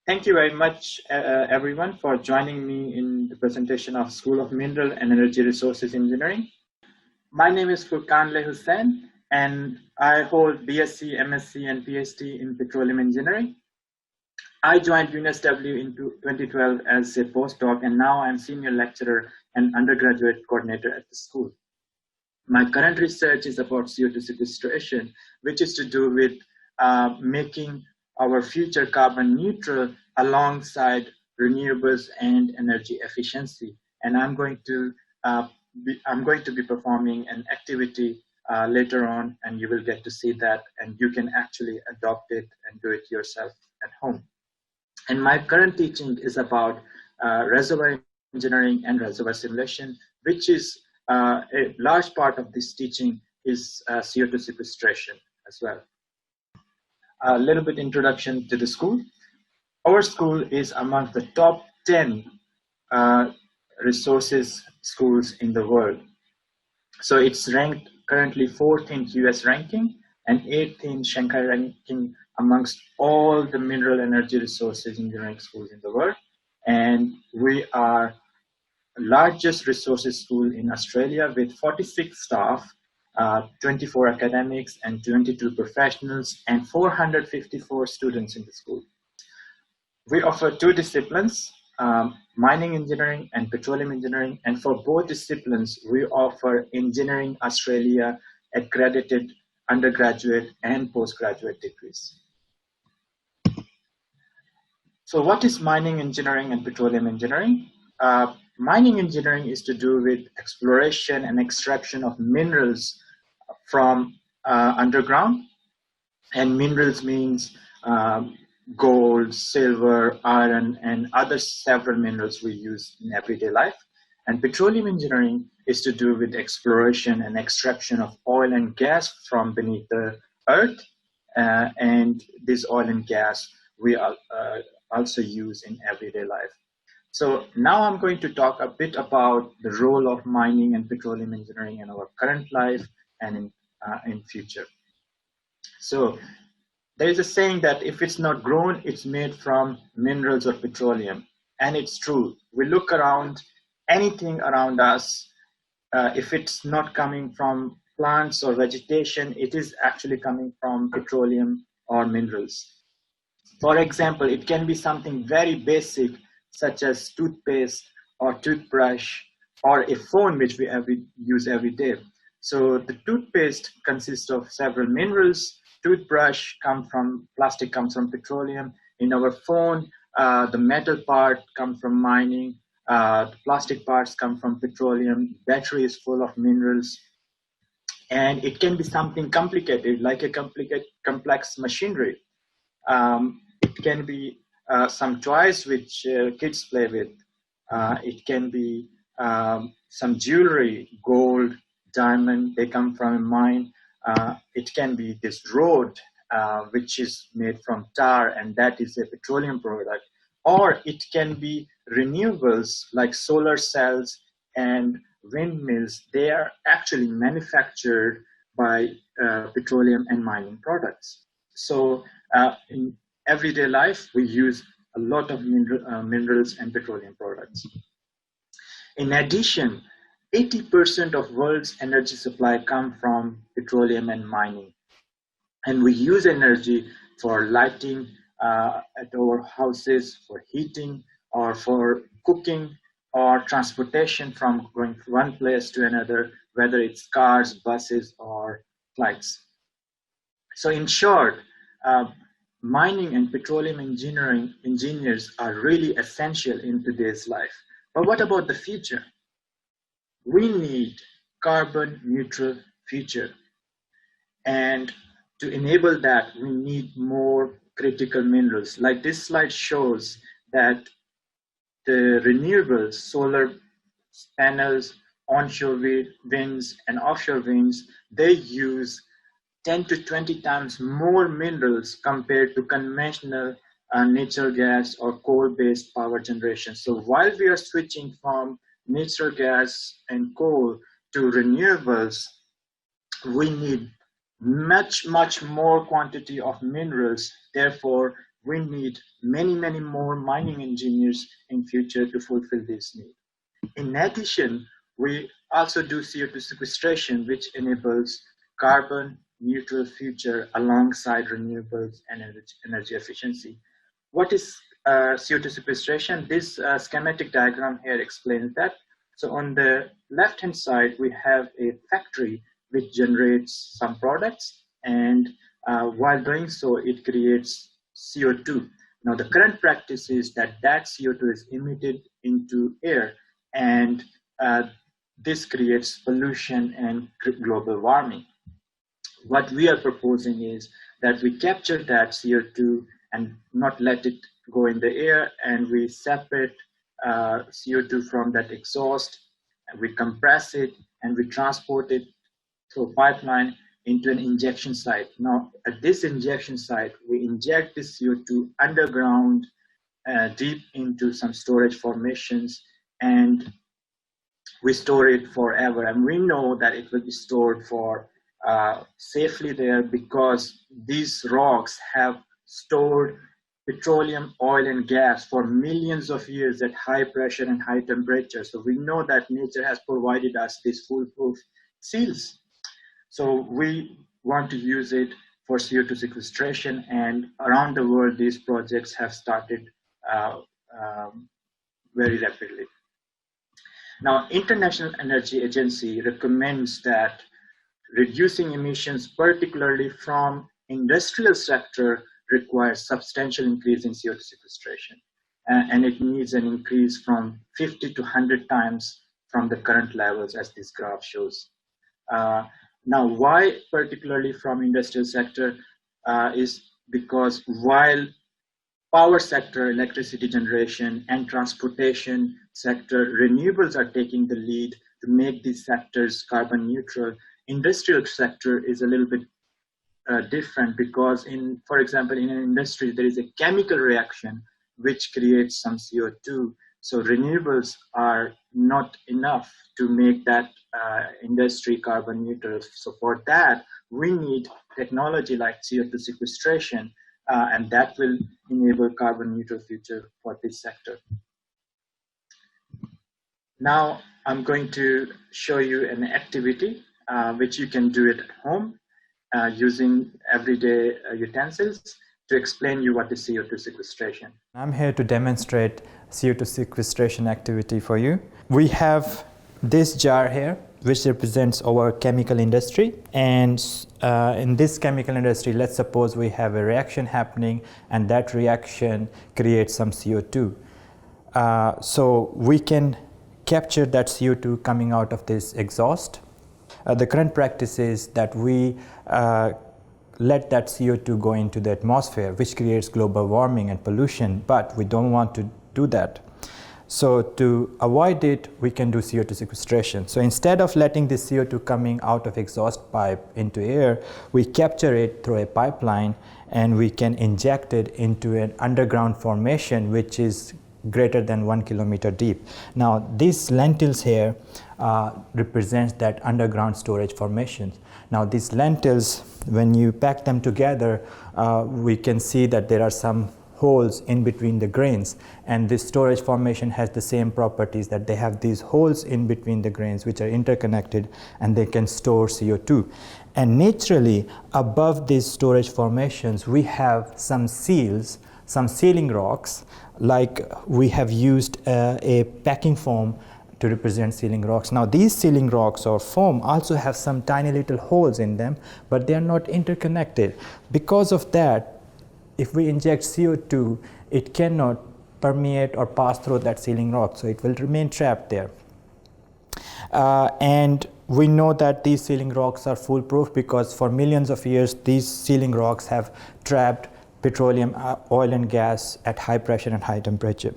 Thank you very much, everyone, for joining me in the presentation of School of Mineral and Energy Resources Engineering. My name is Furkan Hussain, and I hold BSc, MSc, and PhD in Petroleum Engineering. I joined UNSW in 2012 as a postdoc, and now I'm Senior Lecturer and Undergraduate Coordinator at the school. My current research is about CO2 sequestration, which is to do with making our future carbon neutral alongside renewables and energy efficiency. And I'm going to be performing an activity later on, and you will get to see that, and you can actually adopt it and do it yourself at home. And my current teaching is about reservoir engineering and reservoir simulation, which is a large part of this teaching is CO2 sequestration as well. A little bit introduction to the school. Our school is among the top 10 resources schools in the world. So it's ranked currently 4th in US ranking and 8th in Shanghai ranking amongst all the mineral energy resources engineering schools in the world. And we are largest resources school in Australia with 46 staff, 24 academics and 22 professionals and 454 students in the school. We offer two disciplines, mining engineering and petroleum engineering, and for both disciplines we offer Engineering Australia accredited undergraduate and postgraduate degrees. So what is mining engineering and petroleum engineering? Mining engineering is to do with exploration and extraction of minerals from underground, and minerals means gold, silver, iron, and other several minerals we use in everyday life. And petroleum engineering is to do with exploration and extraction of oil and gas from beneath the earth, and this oil and gas we also use in everyday life. So now I'm going to talk a bit about the role of mining and petroleum engineering in our current life and in future. So there is a saying that if it's not grown, it's made from minerals or petroleum. And it's true. We look around, anything around us, if it's not coming from plants or vegetation, it is actually coming from petroleum or minerals. For example, it can be something very basic, such as toothpaste or toothbrush or a phone, which we use every day. So the toothpaste consists of several minerals. Toothbrush plastic comes from petroleum. In our phone, the metal part comes from mining. The plastic parts come from petroleum. Battery is full of minerals. And it can be something complicated, like a complex machinery. It can be some toys which kids play with. It can be some jewelry, gold, diamond, they come from a mine. It can be this road, which is made from tar, and that is a petroleum product. Or it can be renewables like solar cells and windmills. They are actually manufactured by petroleum and mining products. So in everyday life, we use a lot of minerals and petroleum products. In addition, 80% of world's energy supply come from petroleum and mining. And we use energy for lighting at our houses, for heating, or for cooking, or transportation from going from one place to another, whether it's cars, buses, or flights. So in short, mining and petroleum engineers are really essential in today's life. But what about the future? We need carbon neutral future. And to enable that, we need more critical minerals. Like this slide shows that the renewables, solar panels, onshore winds, and offshore winds, they use 10 to 20 times more minerals compared to conventional natural gas or coal-based power generation. So while we are switching from natural gas and coal to renewables, we need much more quantity of minerals. Therefore, we need many, many more mining engineers in future to fulfill this need. In addition, we also do CO2 sequestration, which enables carbon neutral future alongside renewables and energy efficiency. What is CO2 sequestration? This schematic diagram here explains that. So on the left-hand side, we have a factory which generates some products, and while doing so, it creates CO2. Now, the current practice is that CO2 is emitted into air, and this creates pollution and global warming. What we are proposing is that we capture that CO2 and not let it go in the air, and we separate CO2 from that exhaust, and we compress it, and we transport it through a pipeline into an injection site. Now, at this injection site, we inject this CO2 underground, deep into some storage formations, and we store it forever. And we know that it will be stored for safely there, because these rocks have stored petroleum, oil, and gas for millions of years at high pressure and high temperature. So we know that nature has provided us these foolproof seals. So we want to use it for CO2 sequestration, and around the world, these projects have started very rapidly. Now, International Energy Agency recommends that reducing emissions, particularly from industrial sector, requires substantial increase in CO2 sequestration. And it needs an increase from 50 to 100 times from the current levels, as this graph shows. Now, why particularly from industrial sector is because while power sector, electricity generation, and transportation sector, renewables are taking the lead to make these sectors carbon neutral. Industrial sector is a little bit different, because for example, in an industry, there is a chemical reaction which creates some CO2. So renewables are not enough to make that industry carbon neutral. So for that, we need technology like CO2 sequestration, and that will enable carbon neutral future for this sector. Now, I'm going to show you an activity which you can do it at home using everyday utensils to explain you what is CO2 sequestration. I'm here to demonstrate CO2 sequestration activity for you. We have this jar here, which represents our chemical industry. And in this chemical industry, let's suppose we have a reaction happening, and that reaction creates some CO2. So we can capture that CO2 coming out of this exhaust. The current practice is that we let that CO2 go into the atmosphere, which creates global warming and pollution, but we don't want to do that. So to avoid it, we can do CO2 sequestration. So instead of letting this CO2 coming out of exhaust pipe into air, we capture it through a pipeline, and we can inject it into an underground formation which is greater than 1 kilometer deep. Now, these lentils here represents that underground storage formations. Now, these lentils, when you pack them together, we can see that there are some holes in between the grains, and this storage formation has the same properties, that they have these holes in between the grains which are interconnected, and they can store CO2. And naturally, above these storage formations, we have some seals, some sealing rocks, like we have used a packing foam to represent sealing rocks. Now, these sealing rocks or foam also have some tiny little holes in them, but they are not interconnected. Because of that, if we inject CO2, it cannot permeate or pass through that sealing rock, so it will remain trapped there. And we know that these sealing rocks are foolproof, because for millions of years, these sealing rocks have trapped petroleum, oil, and gas at high pressure and high temperature.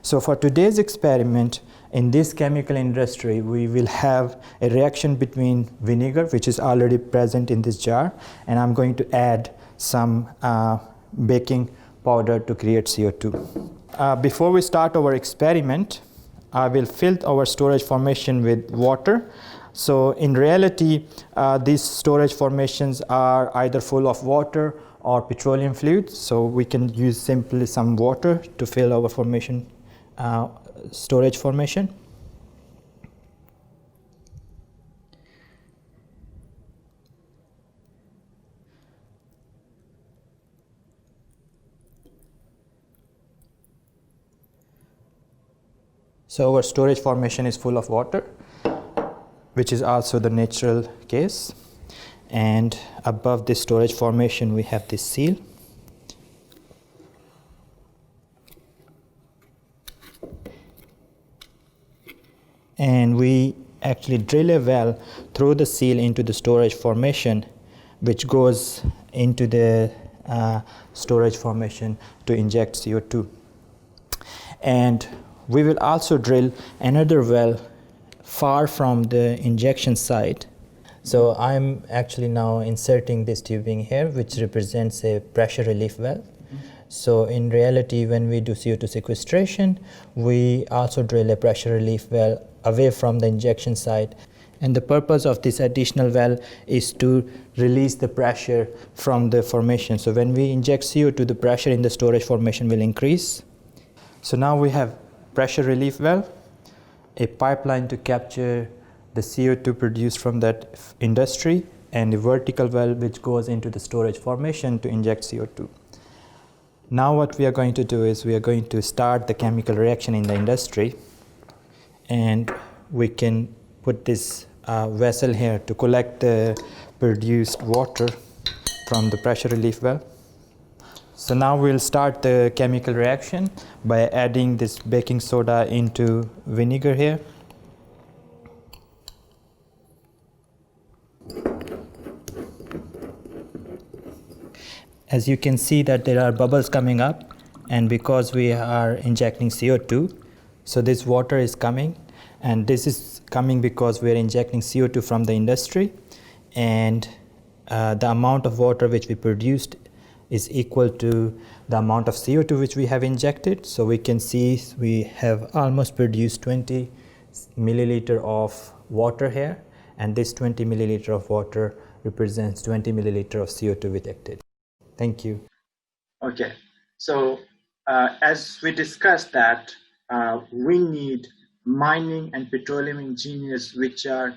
So for today's experiment, in this chemical industry, we will have a reaction between vinegar, which is already present in this jar, and I'm going to add some baking powder to create CO2. Before we start our experiment, I will fill our storage formation with water. So in reality, these storage formations are either full of water or petroleum fluids. So we can use simply some water to fill our formation, storage formation. So our storage formation is full of water, which is also the natural case. And above this storage formation, we have this seal. And we actually drill a well through the seal into the storage formation, which goes into the storage formation to inject CO2. And we will also drill another well far from the injection site. So I'm actually now inserting this tubing here, which represents a pressure relief well. So in reality, when we do CO2 sequestration, we also drill a pressure relief well away from the injection site. And the purpose of this additional well is to release the pressure from the formation. So when we inject CO2, the pressure in the storage formation will increase. So now we have pressure relief well, a pipeline to capture the CO2 produced from that industry, and a vertical well which goes into the storage formation to inject CO2. Now what we are going to do is we are going to start the chemical reaction in the industry, and we can put this vessel here to collect the produced water from the pressure relief well. So now we'll start the chemical reaction by adding this baking soda into vinegar here. As you can see that there are bubbles coming up, and because we are injecting CO2, so this water is coming, and this is coming because we are injecting CO2 from the industry, and the amount of water which we produced is equal to the amount of CO2 which we have injected. So we can see we have almost produced 20 milliliter of water here, and this 20 milliliter of water represents 20 milliliter of CO2 ejected. Thank you. Okay, so as we discussed that we need mining and petroleum engineers which are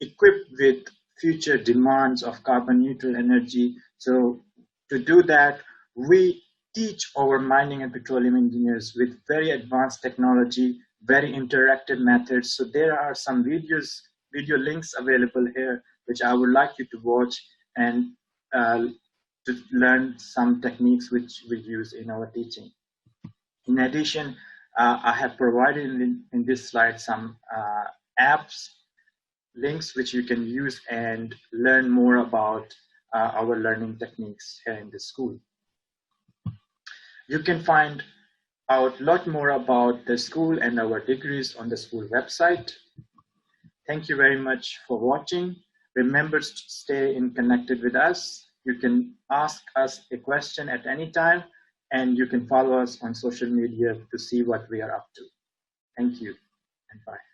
equipped with future demands of carbon neutral energy. So to do that, we teach our mining and petroleum engineers with very advanced technology, very interactive methods. So there are some video links available here, which I would like you to watch and to learn some techniques which we use in our teaching. In addition, I have provided in this slide some apps, links which you can use and learn more about our learning techniques here in the school. You can find out a lot more about the school and our degrees on the school website. Thank you very much for watching. Remember to stay connected with us. You can ask us a question at any time, and you can follow us on social media to see what we are up to. Thank you, and bye.